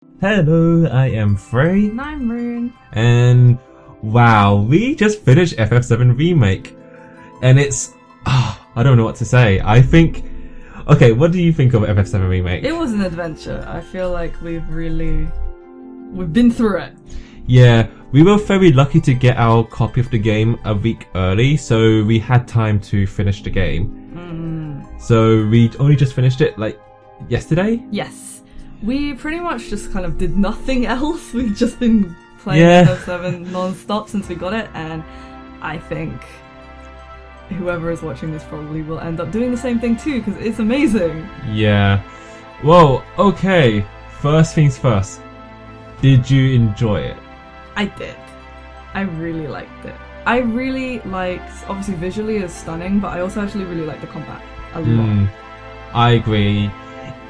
Hello, I am Frey. And I'm Rune. And wow, we just finished FF7 Remake. And it's... I don't know what to say. I think... Okay, what do you think of FF7 Remake? It was an adventure. I feel like we've been through it. Yeah, we were very lucky to get our copy of the game a week early, so we had time to finish the game. So we only just finished it, like, yesterday? Yes. We pretty much just kind of did nothing else. We've just been playing FF7 non-stop since we got it, and I think whoever is watching this probably will end up doing the same thing too, because it's amazing. Yeah. Well, okay. First things first. Did you enjoy it? I did. I really liked it. I really liked, obviously visually it's stunning, but I also actually really liked the combat a lot. I agree.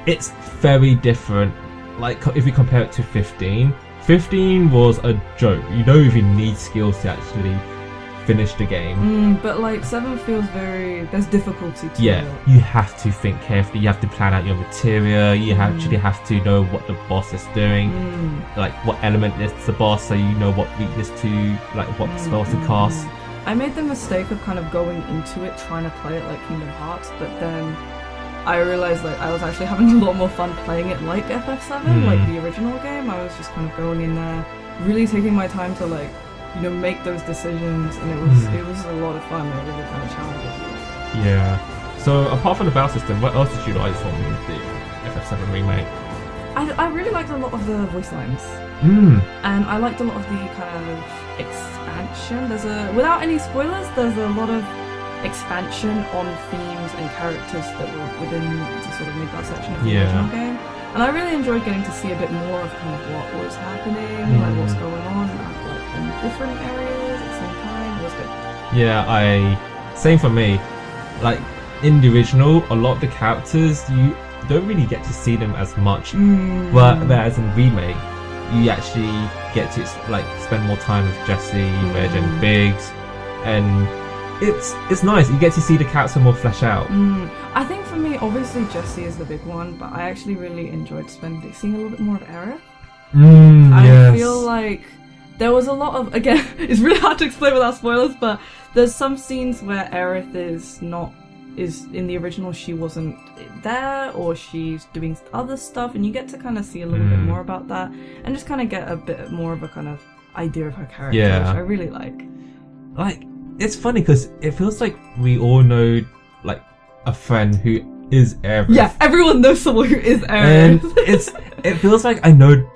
It's very different. Like, if we compare it to 15, 15 was a joke. You don't even need skills to actually finish the game. But like 7 feels there's difficulty to it. it. You have to think carefully. You have to plan out your materia. You actually have to know what the boss is doing, like what element is the boss, so you know what weakness to, like what spells to cast. I made the mistake of kind of going into it trying to play it like Kingdom Hearts, but then I realized like I was actually having a lot more fun playing it like FF7, like the original game. I was just kind of going in there, really taking my time to like, you know, make those decisions, and it was a lot of fun. It really kind of challenged me. Yeah. So apart from the battle system, what else did you like from the FF7 Remake? I really liked a lot of the voice lines. And I liked a lot of the kind of expansion. Without any spoilers, there's a lot of expansion on themes and characters that were within the sort of midgar section of the original game. And I really enjoyed getting to see a bit more of kind of what was happening, like what's going on, like in different areas at the same time. It was good. Yeah, same for me. Like in the original, a lot of the characters you don't really get to see them as much, but whereas in remake, you actually get to like spend more time with Jesse, Reg, and Biggs, and it's nice. You get to see the character more flesh out. I think for me, obviously Jesse is the big one, but I actually really enjoyed seeing a little bit more of Aerith. I feel like there was a lot of, again, it's really hard to explain without spoilers, but there's some scenes where Aerith is in the original she wasn't there, or she's doing other stuff, and you get to kind of see a little bit more about that, and just kind of get a bit more of a kind of idea of her character, which I really like. Like, it's funny because it feels like we all know like a friend who is Aerith. Yeah, everyone knows someone who is Aerith. And it feels like I know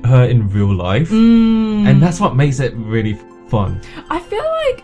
her in real life, and that's what makes it really fun. I feel like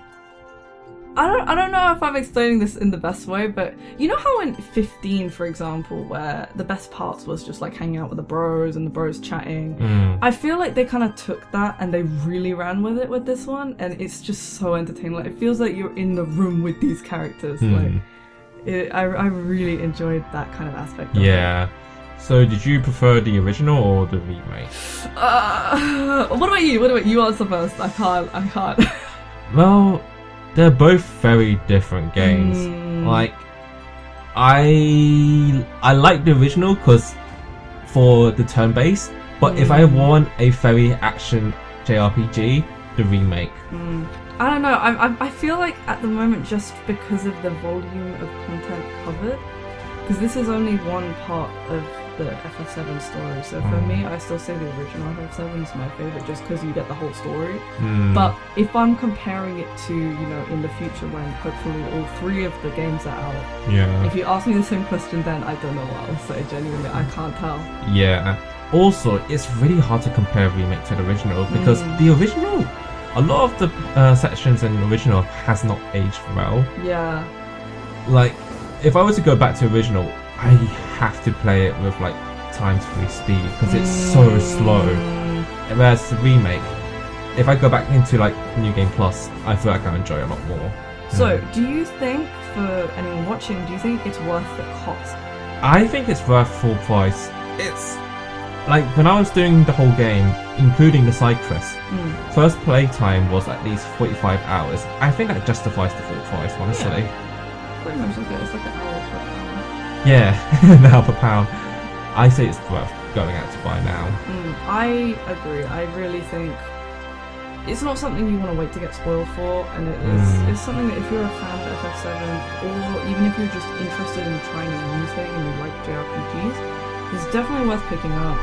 I don't know if I'm explaining this in the best way, but you know how in 15, for example, where the best parts was just like hanging out with the bros and the bros chatting, I feel like they kind of took that and they really ran with it with this one, and it's just so entertaining. Like, it feels like you're in the room with these characters. I really enjoyed that kind of aspect of it. So did you prefer the original or the remake? What about you? You answer first. I can't. Well, they're both very different games. Like, I like the original because for the turn-based, but if I want a very action JRPG, the remake. I don't know. I feel like at the moment, just because of the volume of content covered, because this is only one part of the FF7 story, so for me, I still say the original FF7 is my favourite just because you get the whole story. But if I'm comparing it to, you know, in the future when hopefully all 3 of the games are out, if you ask me the same question then, I don't know what I'll say, genuinely, I can't tell. Also, it's really hard to compare remake to the original because the original, a lot of the sections in the original has not aged well. Like, if I were to go back to original, I have to play it with like ×3 speed because it's so slow. Whereas the remake, if I go back into like New Game Plus, I feel like I enjoy it a lot more. So, do you think, for anyone watching, do you think it's worth the cost? I think it's worth full price. It's like when I was doing the whole game, including the side quests, first play time was at least 45 hours. I think that justifies the full price, honestly. Pretty much, okay. It's like an hour per pound. Yeah, now per pound. I say it's worth going out to buy now. I agree. I really think it's not something you want to wait to get spoiled for, and it's something that if you're a fan of FF7, or even if you're just interested in trying a new thing and you like JRPGs, it's definitely worth picking up.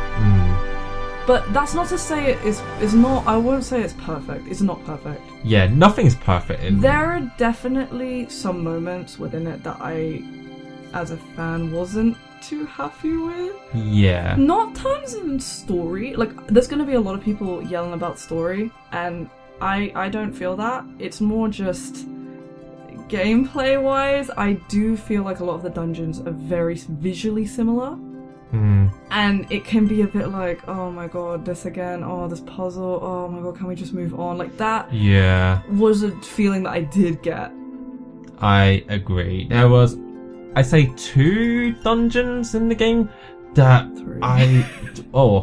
But that's not to say it's not. I won't say it's perfect. It's not perfect. Yeah, nothing's perfect in. There are definitely some moments within it that I, as a fan, wasn't too happy with. Yeah. Not terms of story. Like, there's going to be a lot of people yelling about story, and I don't feel that. It's more just gameplay-wise. I do feel like a lot of the dungeons are very visually similar. And it can be a bit like, oh my god, this again, oh, this puzzle, oh my god, can we just move on? Like, that was a feeling that I did get. I agree. There was, I'd say 2 dungeons in the game that 3.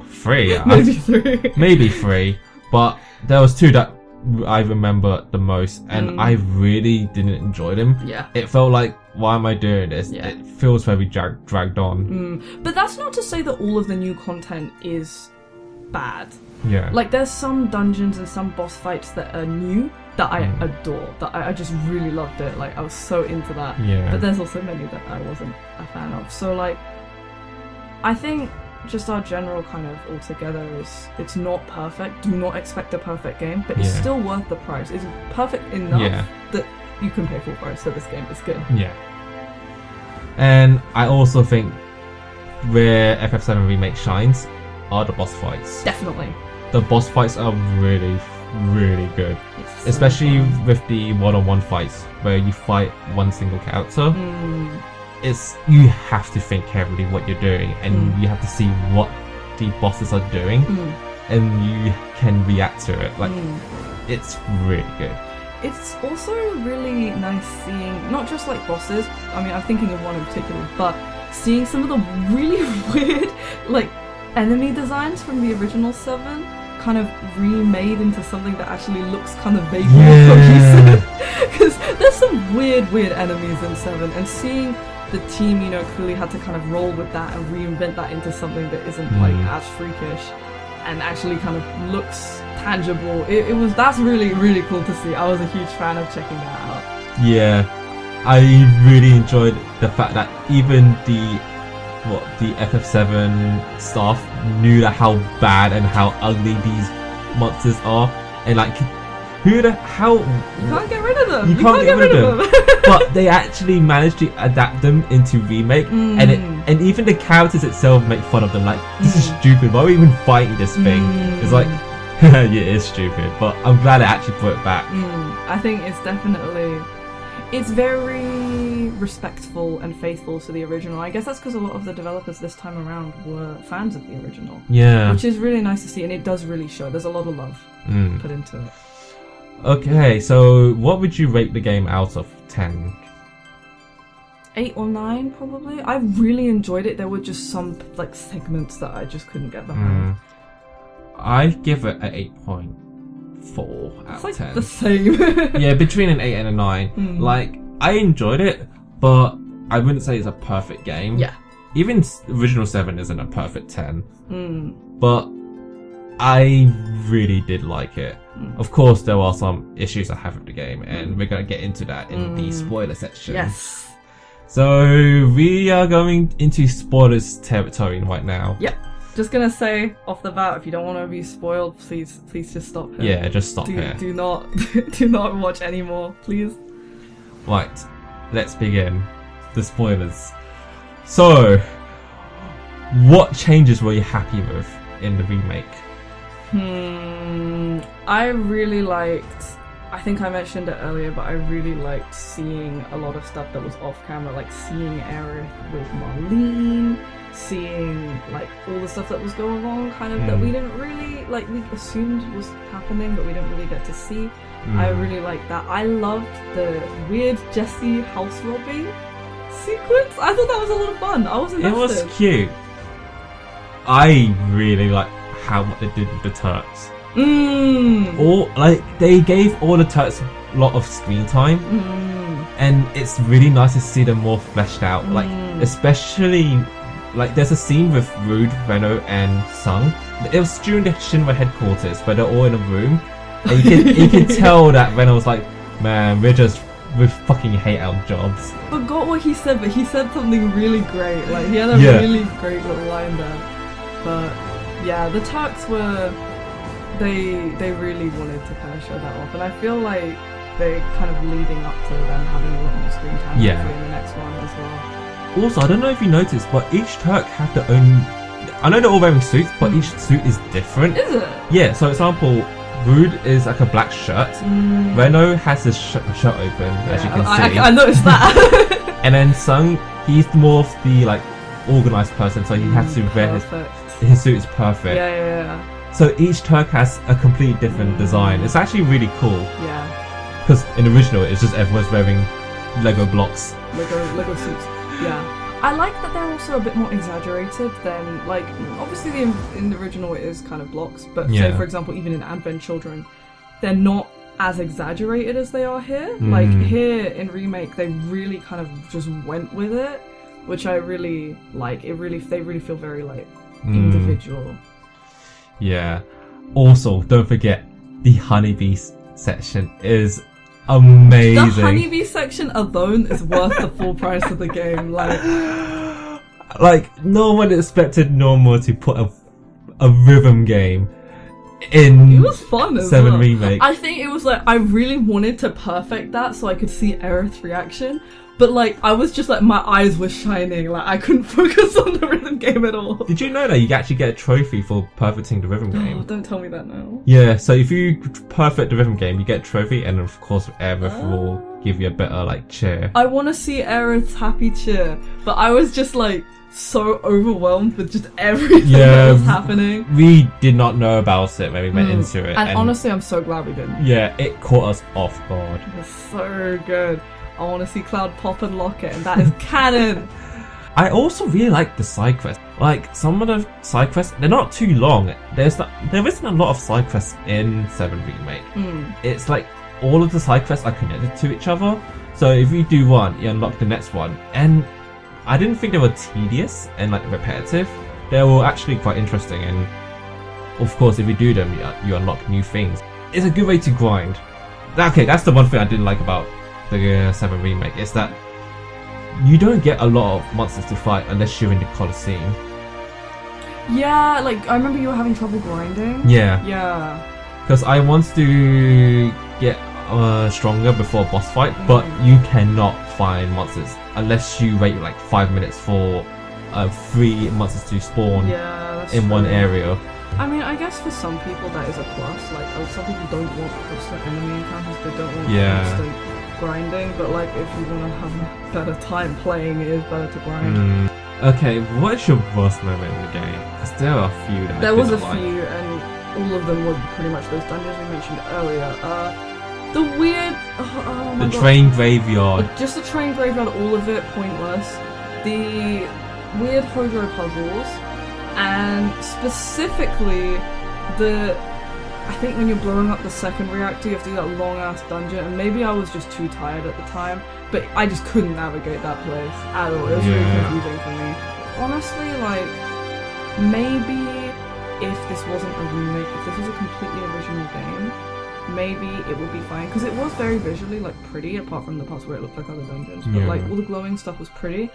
3. Maybe 3. Maybe 3. But there was 2 that I remember the most, and I really didn't enjoy them. Yeah. It felt like, why am I doing this? Yeah. It feels very dragged on. But that's not to say that all of the new content is bad. Yeah. Like, there's some dungeons and some boss fights that are new that I adore, that I just really loved it. Like, I was so into that. Yeah. But there's also many that I wasn't a fan of. So, like, I think just our general kind of altogether is, it's not perfect. Do not expect a perfect game, but it's still worth the price. It's perfect enough that you can pay full price, so this game is good. Yeah. And I also think where FF7 Remake shines are the boss fights. Definitely. The boss fights are really, really good. So especially fun. with the one-on-one fights where you fight one single character. You have to think carefully what you're doing, and you have to see what the bosses are doing, and you can react to it. Like, it's really good. It's also really nice seeing, not just like bosses, I mean, I'm thinking of one in particular, but seeing some of the really weird, like, enemy designs from the original 7 kind of remade into something that actually looks kind of vaguely cohesive. Because there's some weird enemies in 7, and seeing the team, you know, clearly had to kind of roll with that and reinvent that into something that isn't like as freakish and actually kind of looks tangible. That's really, really cool to see. I was a huge fan of checking that out. Yeah, I really enjoyed the fact that even the FF7 staff knew that how bad and how ugly these monsters are, and like, you can't get rid of them. You can't get rid of them. But they actually managed to adapt them into Remake, and even the characters itself make fun of them. Like, this is stupid. Why are we even fighting this thing? It's like, yeah, it is stupid. But I'm glad it actually brought it back. I think it's very respectful and faithful to the original. I guess that's because a lot of the developers this time around were fans of the original. Yeah. Which is really nice to see, and it does really show. There's a lot of love put into it. Okay, so what would you rate the game out of 10? 8 or 9, probably. I really enjoyed it. There were just some like segments that I just couldn't get behind. I give it an 8.4 out of 10. The same. Yeah, between an 8 and a 9. Like, I enjoyed it, but I wouldn't say it's a perfect game. Yeah. Even original 7 isn't a perfect 10. But I really did like it. Of course, there are some issues I have with the game, and we're going to get into that in the spoiler section. Yes. So, we are going into spoilers territory right now. Yep. Just gonna say off the bat, if you don't want to be spoiled, please just stop here. Yeah, just stop here. Do not watch anymore, please. Right, let's begin. The spoilers. So, what changes were you happy with in the remake? I really liked, I think I mentioned it earlier, but I really liked seeing a lot of stuff that was off camera, like seeing Aerith with Marlene, seeing like all the stuff that was going on, kind of that we didn't really, like, we assumed was happening, but we didn't really get to see. I really liked that. I loved the weird Jessie house robbing sequence. I thought that was a lot of fun. I was invested. It was cute. I really like how what they did with the Turks. All like they gave all the Turks a lot of screen time, and it's really nice to see them more fleshed out. Like especially Like, there's a scene with Rude, Reno, and Sung. It was during the Shinra headquarters, where they're all in a room. And you can tell that Reno's like, man, we fucking hate our jobs. Forgot what he said, but he said something really great. Like, he had a really great little line there. But yeah, the Turks were, they really wanted to kind of show that off, and I feel like they're kind of leading up to them having a lot more screen time hopefully in the next one as well. Also, I don't know if you noticed, but each Turk have their own. I know they're all wearing suits, but each suit is different. Is it? Yeah. So, example, Rude is like a black shirt. Reno has his shirt open, as you can see. I noticed that. And then Sung, he's more of the like organized person, so he has to wear his suit is perfect. Yeah. So each Turk has a completely different design. It's actually really cool. Yeah. Because in the original, it's just everyone's wearing Lego blocks. Lego suits. Yeah. I like that they're also a bit more exaggerated than, like, obviously in the original it is kind of blocks, but say for example even in Advent Children, they're not as exaggerated as they are here. Like here in Remake, they really kind of just went with it, which I really like. They really feel very like individual. Yeah. Also, don't forget the honeybees section is amazing. The honeybee section alone is worth the full price of the game. Like no one expected Normal to put a rhythm game in. It was fun as 7 well. Remake. I think it was like I really wanted to perfect that so I could see Aerith's reaction. But like I was just like my eyes were shining, like I couldn't focus on the rhythm game at all. Did you know that you actually get a trophy for perfecting the rhythm game? Oh, don't tell me that now. Yeah, so if you perfect the rhythm game, you get a trophy, and of course Aerith will give you a better like cheer. I want to see Aerith's happy cheer, but I was just like so overwhelmed with just everything that was happening. We did not know about it when we went into it, and honestly, I'm so glad we didn't. Yeah, it caught us off guard. It was so good. I want to see Cloud pop and lock it, and that is canon. I also really like the side quests. Like, some of the side quests, they're not too long. There isn't a lot of side quests in 7 Remake. It's like all of the side quests are connected to each other. So if you do one, you unlock the next one. And I didn't think they were tedious and like repetitive. They were actually quite interesting. And of course, if you do them, you unlock new things. It's a good way to grind. Okay, that's the one thing I didn't like about the 7 Remake, is that you don't get a lot of monsters to fight unless you're in the Colosseum. Yeah, like I remember you were having trouble grinding. Yeah. Because I want to get stronger before a boss fight, but you cannot find monsters unless you wait like 5 minutes for 3 monsters to spawn in one area. I mean, I guess for some people that is a plus. Like, some people don't want constant enemy encounters, they don't want constant grinding, but like if you want to have a better time playing, it is better to grind. Okay, what is your worst moment in the game? Because there are a few that there was a few, and all of them were pretty much those dungeons we mentioned earlier. The weird the train graveyard. Just the train graveyard, all of it pointless. The weird Hojo puzzles, and specifically I think when you're blowing up the second reactor, you have to do that long-ass dungeon, and maybe I was just too tired at the time, but I just couldn't navigate that place at all. It was really confusing for me. Honestly, like, maybe if this wasn't a remake, if this was a completely original game, maybe it would be fine, because it was very visually, like, pretty, apart from the parts where it looked like other dungeons, but, like, all the glowing stuff was pretty.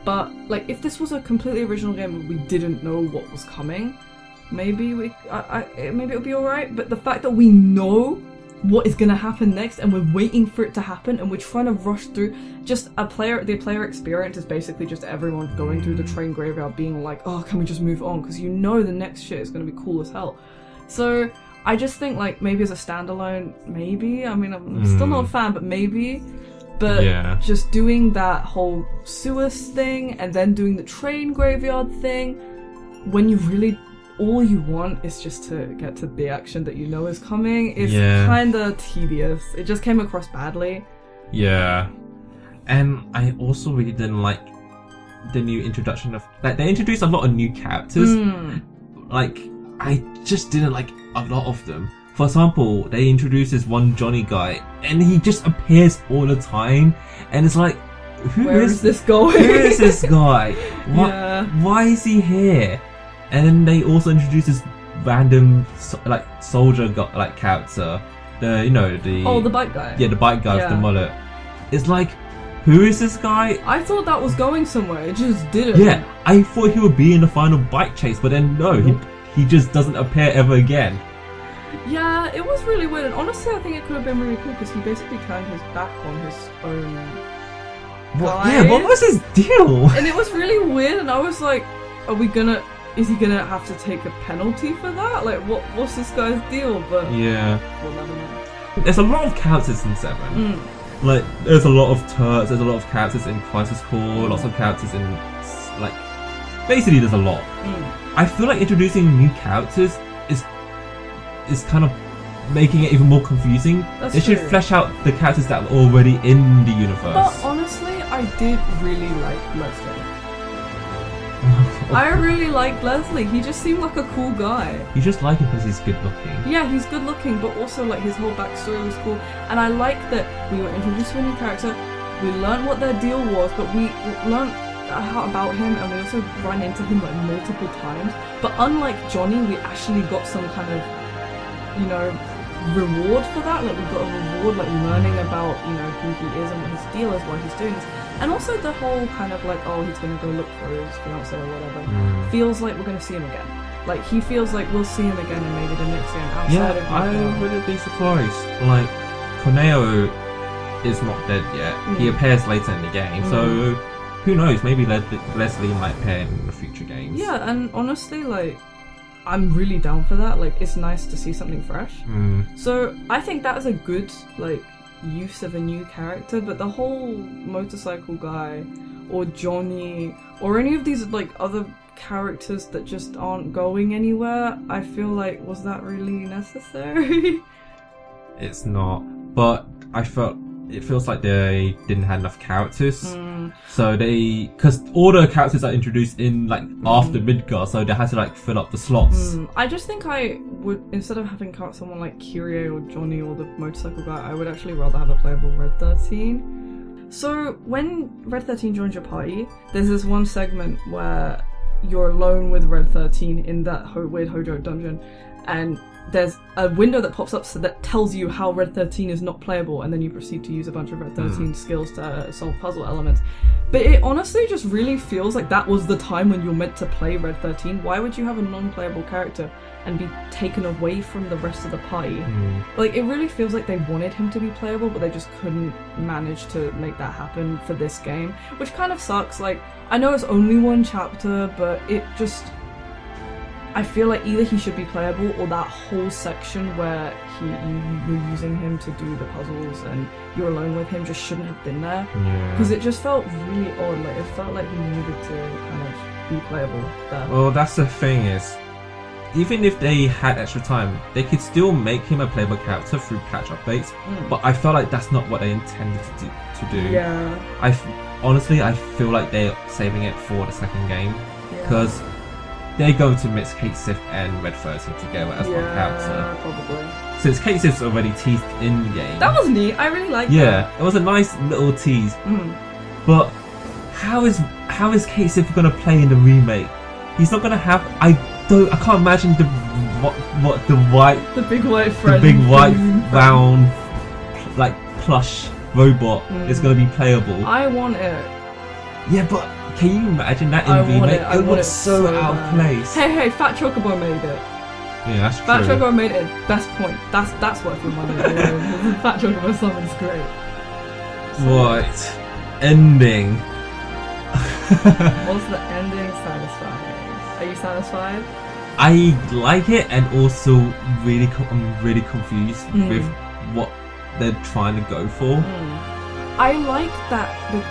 But, like, if this was a completely original game and we didn't know what was coming, maybe maybe it'll be alright, but the fact that we know what is gonna happen next and we're waiting for it to happen and we're trying to rush through, the player experience is basically just everyone going through the train graveyard being like, oh, can we just move on, because you know the next shit is gonna be cool as hell. So I just think, like, maybe as a standalone, maybe, I mean, I'm still not a fan, but maybe. But just doing that whole sewers thing and then doing the train graveyard thing, when you really, all you want is just to get to the action that you know is coming, is kinda tedious. It just came across badly. Yeah. And I also really didn't like the new introduction of, like, they introduced a lot of new characters. Like, I just didn't like a lot of them. For example, they introduced this one Johnny guy, and he just appears all the time, and it's like, where is this going? Who is this guy? What? Yeah. Why is he here? And then they also introduce this random soldier character. The bike guy. Yeah, the bike guy with the mullet. It's like, who is this guy? I thought that was going somewhere. It just didn't. Yeah, I thought he would be in the final bike chase, but then no, he just doesn't appear ever again. Yeah, it was really weird, and honestly, I think it could have been really cool because he basically turned his back on his own guy. Yeah, what was his deal? And it was really weird, and I was like, is he gonna have to take a penalty for that? Like, what's this guy's deal? But yeah, we'll never know. There's a lot of characters in 7. Like, there's a lot of turrets, there's a lot of characters in Crisis Core, lots of characters in, like, basically there's a lot. I feel like introducing new characters is kind of making it even more confusing. They should flesh out the characters that are already in the universe. But honestly, I did really like Leslie. I really liked Leslie. He just seemed like a cool guy. You just like him because he's good looking. Yeah, he's good looking, but also like his whole backstory was cool. And I like that we were introduced to a new character. We learned what their deal was, but we learned about him, and we also ran into him like multiple times. But unlike Johnny, we actually got some kind of, reward for that. Like, we got a reward, like learning about who he is and what his deal is, why he's doing this. And also the whole kind of like, oh, he's gonna go look for his fiance or whatever, feels like we're gonna see him again. Like, he feels like we'll see him again in maybe the next game outside of I wouldn't be surprised. Like, Corneo is not dead yet. He appears later in the game, so who knows, maybe Leslie might appear in the future games. Yeah, and honestly, like, I'm really down for that. Like, it's nice to see something fresh. So I think that is a good, like, use of a new character, but the whole motorcycle guy or Johnny or any of these like other characters that just aren't going anywhere, I feel like, was that really necessary? It's not, but it feels like they didn't have enough characters. So because all the characters are introduced in like after Midgar, so they had to like fill up the slots. I just think I would, instead of having someone like Kyrie or Johnny or the motorcycle guy, I would actually rather have a playable Red 13. So when Red 13 joins your party, there's this one segment where you're alone with Red 13 in that weird Hojo dungeon, and there's a window that pops up that tells you how Red 13 is not playable, and then you proceed to use a bunch of Red 13 skills to solve puzzle elements. But it honestly just really feels like that was the time when you're meant to play Red 13. Why would you have a non-playable character and be taken away from the rest of the party? Like, it really feels like they wanted him to be playable, but they just couldn't manage to make that happen for this game, which kind of sucks. Like, I know it's only one chapter, but it just, I feel like either he should be playable, or that whole section where you're using him to do the puzzles and you're alone with him just shouldn't have been there. Because it just felt really odd. Like, it felt like he needed to kind of be playable there. Well, that's the thing is, even if they had extra time, they could still make him a playable character through patch updates. But I felt like that's not what they intended to do. Yeah. Honestly, I feel like they're saving it for the second game, because they're going to mix Kate Sith and Red 13 together as one character. Probably. Since Kate Sith's already teased in the game. That was neat. I really liked that. Yeah, it was a nice little tease. But how is Kate Sith gonna play in the remake? He's not gonna have. I can't imagine the big white friend, the big white round like plush robot is gonna be playable. I want it. Yeah, but can you imagine that in the remake? It looks so out of place. Hey, Fat Chocobo made it. Yeah, that's true. Fat Chocobo made it. Best point. That's worth your money. Fat Chocobo summon's great. What? Ending. Was the ending satisfying? Are you satisfied? I like it, and also I'm really confused with what they're trying to go for. I like that the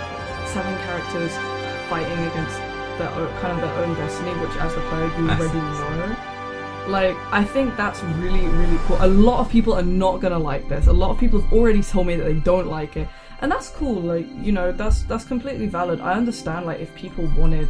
7 characters fighting against their own destiny, which as the player you already know. Like, I think that's really, really cool. A lot of people are not gonna like this. A lot of people have already told me that they don't like it, and that's cool. Like, that's completely valid. I understand, like, if people wanted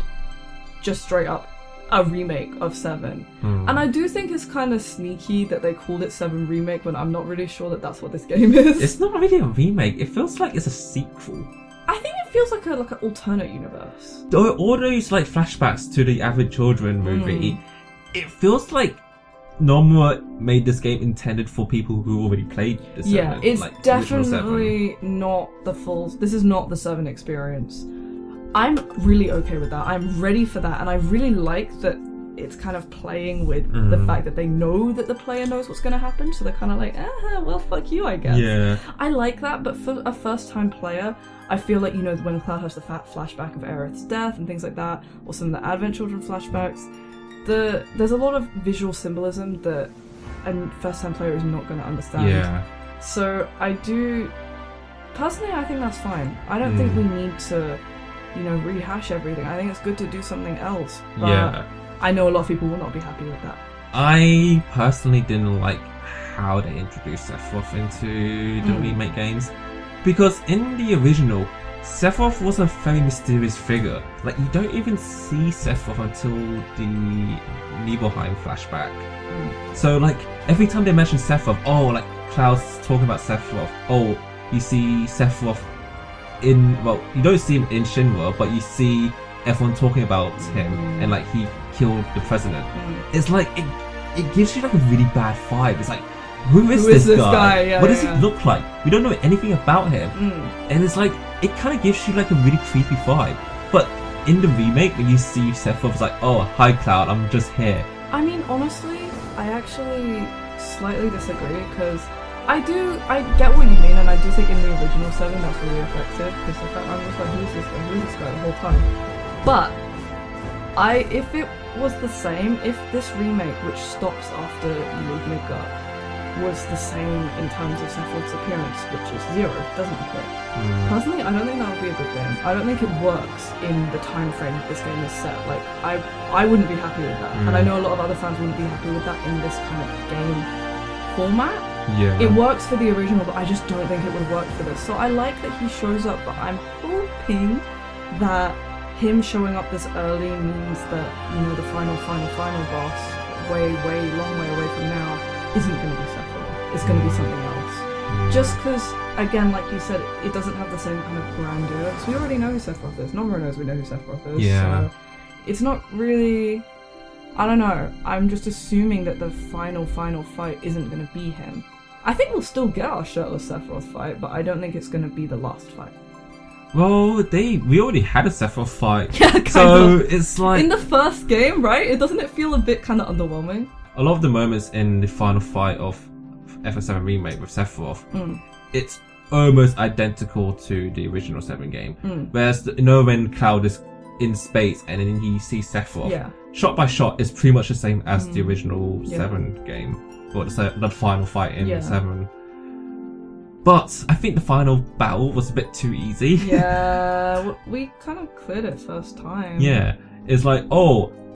just straight up a remake of 7. And I do think it's kind of sneaky that they called it 7 Remake when I'm not really sure that that's what this game is. It's not really a remake. It feels like it's a sequel. I think it feels like an alternate universe. All those like flashbacks to the Avid Children movie, it feels like Nomura made this game intended for people who already played the 7. Yeah, it's like, definitely not the full... This is not the 7 experience. I'm really okay with that. I'm ready for that, and I really like that it's kind of playing with the fact that they know that the player knows what's going to happen, so they're kind of like, well, fuck you, I guess. Yeah. I like that, but for a first-time player, I feel like, you know, when Cloud has the flashback of Aerith's death and things like that, or some of the Advent Children flashbacks, there's a lot of visual symbolism that a first-time player is not going to understand. Yeah. So personally, I think that's fine. I don't think we need to, you know, rehash everything. I think it's good to do something else. But yeah. I know a lot of people will not be happy with that. I personally didn't like how they introduced Sephiroth into the remake games, because in the original, Sephiroth was a very mysterious figure. Like, you don't even see Sephiroth until the Nibelheim flashback. So, like, every time they mention Sephiroth, like, Cloud's talking about Sephiroth, you see Sephiroth well, you don't see him in Shinra, but you see everyone talking about him, and, like, he killed the president. It's like, it gives you, like, a really bad vibe. It's like, who is this guy? Yeah, what does he look like? We don't know anything about him. And it's like, it kind of gives you like a really creepy vibe. But in the remake, when you see Sephiroth, it's like, oh, hi Cloud, I'm just here. I mean, honestly, I actually slightly disagree, because I get what you mean, and I do think in the original 7 that's really effective, because I'm just like, who's this guy the whole time? But if it was the same, if this remake, which stops after you leave Midgard, was the same in terms of Sephiroth's appearance, which is 0, doesn't appear. Personally, I don't think that would be a good game. I don't think it works in the time frame that this game is set. Like, I wouldn't be happy with that, and I know a lot of other fans wouldn't be happy with that in this kind of game format. Yeah. It works for the original, but I just don't think it would work for this. So I like that he shows up, but I'm hoping that him showing up this early means that, you know, the final boss, long way away from now, isn't going to be Sephiroth. It's going to be something else. Just because, again, like you said, it doesn't have the same kind of grandeur. Because we already know who Sephiroth is. Nomura knows we know who Sephiroth is. Yeah. So it's not really... I don't know. I'm just assuming that the final fight isn't going to be him. I think we'll still get our shirtless Sephiroth fight, but I don't think it's going to be the last fight. Well, we already had a Sephiroth fight. Yeah, kind of. It's like... in the first game, right? Doesn't it feel a bit kind of underwhelming? A lot of the moments in the final fight of FF7 Remake with Sephiroth, it's almost identical to the original 7 game. Whereas, you know, when Cloud is in space and then he sees Sephiroth, shot by shot is pretty much the same as the original 7 game. Or the final fight in 7. But I think the final battle was a bit too easy. Yeah, we kind of cleared it first time. Yeah, it's like,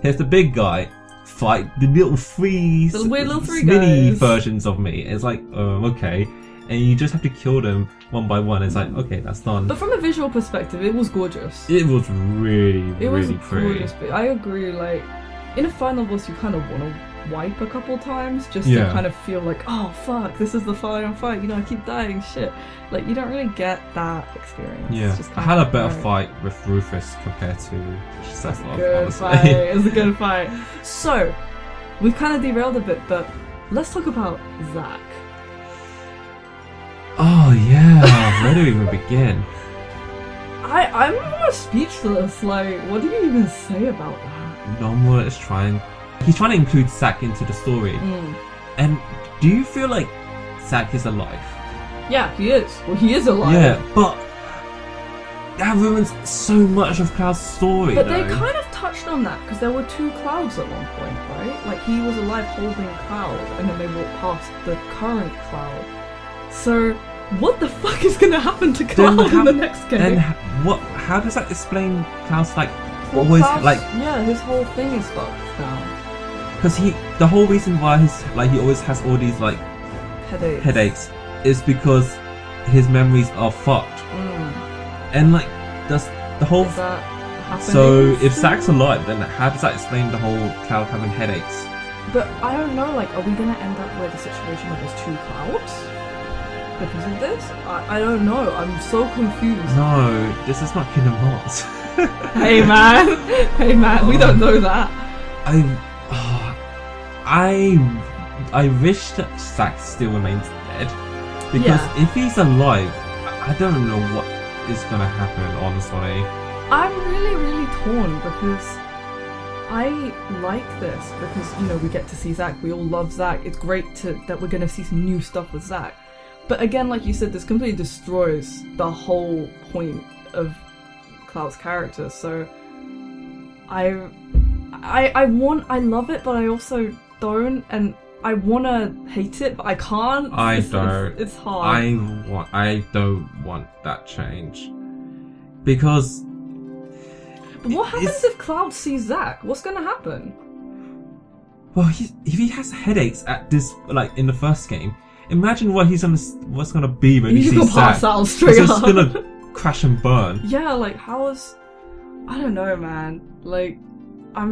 here's the big guy, fight the weird little three mini guys. Versions of me. It's like, okay. And you just have to kill them one by one. It's like, okay, that's done. But from a visual perspective, it was gorgeous. It was really pretty. Gorgeous, but I agree, like, in a final boss, you kind of want to wipe a couple times just to kind of feel like, oh fuck, this is the final fight, you know, I keep dying, shit. Like, you don't really get that experience. Yeah, I had a better fight with Rufus compared to Sephiroth. It's a good fight. So, we've kind of derailed a bit, but let's talk about Zack. Oh yeah, where do we even begin? I'm almost speechless. Like, what do you even say about that? Nomura is he's trying to include Zack into the story. And do you feel like Zack is alive? Yeah, he is. Well, he is alive. Yeah, but that ruins so much of Cloud's story. But they kind of touched on that, because there were 2 Clouds at one point, right? Like, he was alive holding Cloud, and then they walked past the current Cloud. So, what the fuck is going to happen to Cloud in the next game? And how does that explain Cloud's, like, yeah, his whole thing is fucked now. Because the whole reason why he always has all these, like, headaches is because his memories are fucked. And, like, does the whole... Is that happening? So, if Zack's alive, then how does that explain the whole Cloud having headaches? But I don't know, like, are we going to end up with a situation where there's 2 Clouds? because of this? I don't know. I'm so confused. No, this is not Kingdom Hearts. Hey man, we don't know that. I wish that Zack still remains dead, because if he's alive, I don't know what is gonna happen. Honestly, I'm really torn because I like this because we get to see Zack. We all love Zack. It's great that we're gonna see some new stuff with Zack. But again, like you said, this completely destroys the whole point of Cloud's character. So I love it, but I also don't, and I wanna hate it, but I can't. It's hard. I don't want that change because. But what happens if Cloud sees Zack? What's gonna happen? Well, if he has headaches at this, like in the first game, imagine what's gonna be when he sees Zack. Pass out straight He's up. just gonna crash and burn. Yeah, like I don't know, man. Like, I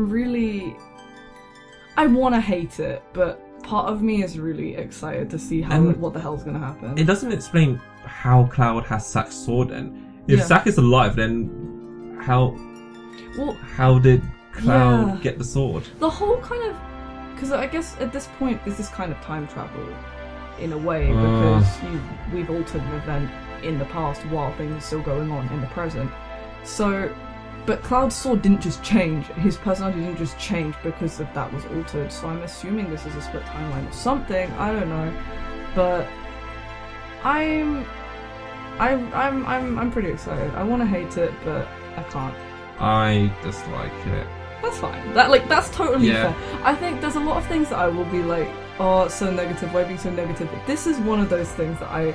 wanna hate it, but part of me is really excited to see what the hell's gonna happen. It doesn't explain how Cloud has Zack's sword then. If Zack is alive, then how did Cloud get the sword? The whole kind of... Because I guess at this point, this is kind of time travel in a way, because we've altered an event in the past while things are still going on in the present. So, but Cloud's sword didn't just change. His personality didn't just change because of that was altered. So I'm assuming this is a split timeline or something. I don't know, but I'm pretty excited. I want to hate it, but I can't. I dislike it. That's fine. That's totally fair. I think there's a lot of things that I will be like, oh, so negative, why be so negative? But this is one of those things that I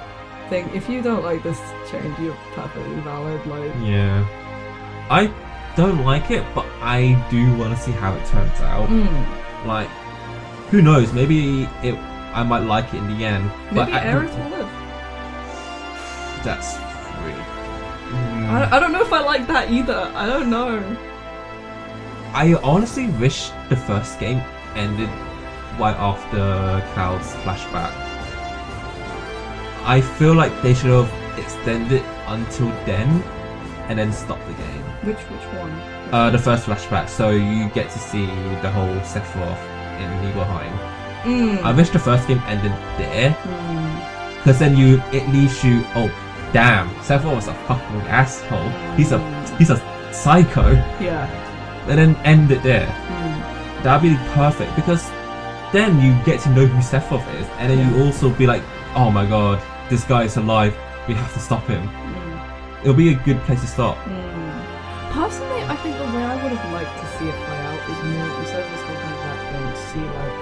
think if you don't like this change, you're perfectly valid. Yeah. I don't like it, but I do want to see how it turns out. Like, who knows? Maybe I might like it in the end. Maybe Aerith will live. That's really... I don't know if I like that either. I don't know. I honestly wish the first game ended right after Cloud's flashback. I feel like they should have extended until then and then stopped the game. Which one? The first flashback, so you get to see the whole Sephiroth in Nibelheim. I wish the first game ended there, because then it leaves you, oh damn, Sephiroth was a fucking asshole. He's a psycho. Yeah. And then end it there. That'd be perfect, because then you get to know who Sephiroth is, and then you also be like, oh my god, this guy is alive. We have to stop him. It'll be a good place to start. Personally, I think the way I would have liked to see it play out is more, instead of this whole kind of Zack thing, to see like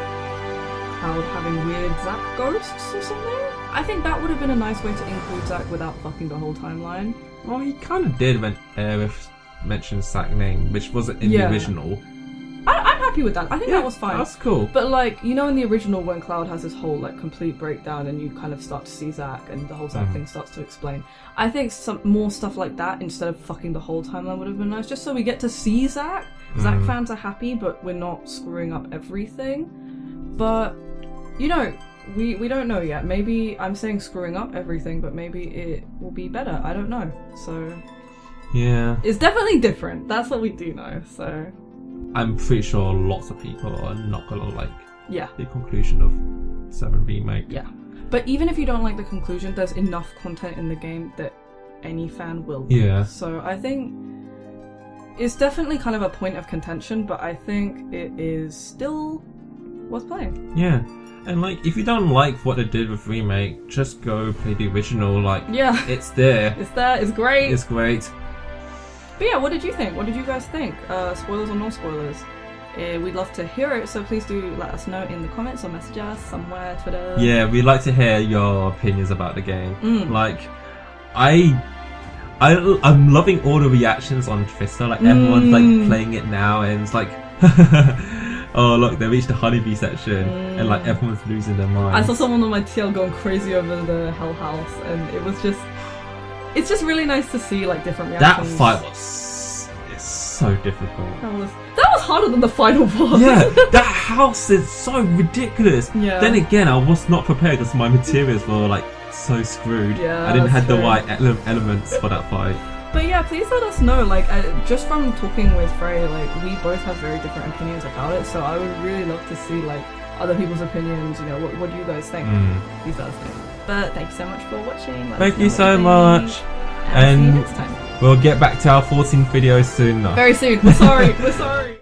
Cloud having weird Zack ghosts or something. I think that would have been a nice way to include Zack without fucking the whole timeline. Well, he kind of did when Aerith mentioned Zack's name, which wasn't in the original. I'm happy with that. I think that was fine. That's cool. But like, in the original when Cloud has this whole like complete breakdown and you kind of start to see Zack and the whole Zack thing starts to explain. I think some more stuff like that instead of fucking the whole timeline would have been nice, just so we get to see Zack. Zack fans are happy, but we're not screwing up everything. But we don't know yet. Maybe I'm saying screwing up everything, but maybe it will be better. I don't know. So yeah, it's definitely different. That's what we do know. So I'm pretty sure lots of people are not gonna like the conclusion of 7 Remake. Yeah. But even if you don't like the conclusion, there's enough content in the game that any fan will like. Yeah. So I think it's definitely kind of a point of contention, but I think it is still worth playing. Yeah. And like, if you don't like what they did with Remake, just go play the original. Like, it's there. It's there. It's great. It's great. But yeah, what did you think? What did you guys think? Spoilers or no spoilers? We'd love to hear it, so please do let us know in the comments or message us somewhere, Twitter. Yeah, we'd like to hear your opinions about the game. Like, I'm loving all the reactions on Twitter. Like, everyone's like playing it now, and it's like, oh look, they reached the honeybee section, and like everyone's losing their mind. I saw someone on my TL going crazy over the Hell House, and it was just. It's just really nice to see like different reactions. That fight was so difficult. That was harder than the final boss. Yeah, that house is so ridiculous. Yeah. Then again, I was not prepared because my materials were like so screwed. Yeah, I didn't have the true. right elements for that fight. But yeah, please let us know. Like, just from talking with Frey, like, we both have very different opinions about it. So I would really love to see like other people's opinions. You know, what do you guys think? Please let us know. But thank you so much for watching. Thank you so much. And see you next time. We'll get back to our 14th video soon. Very soon. We're sorry. We're sorry.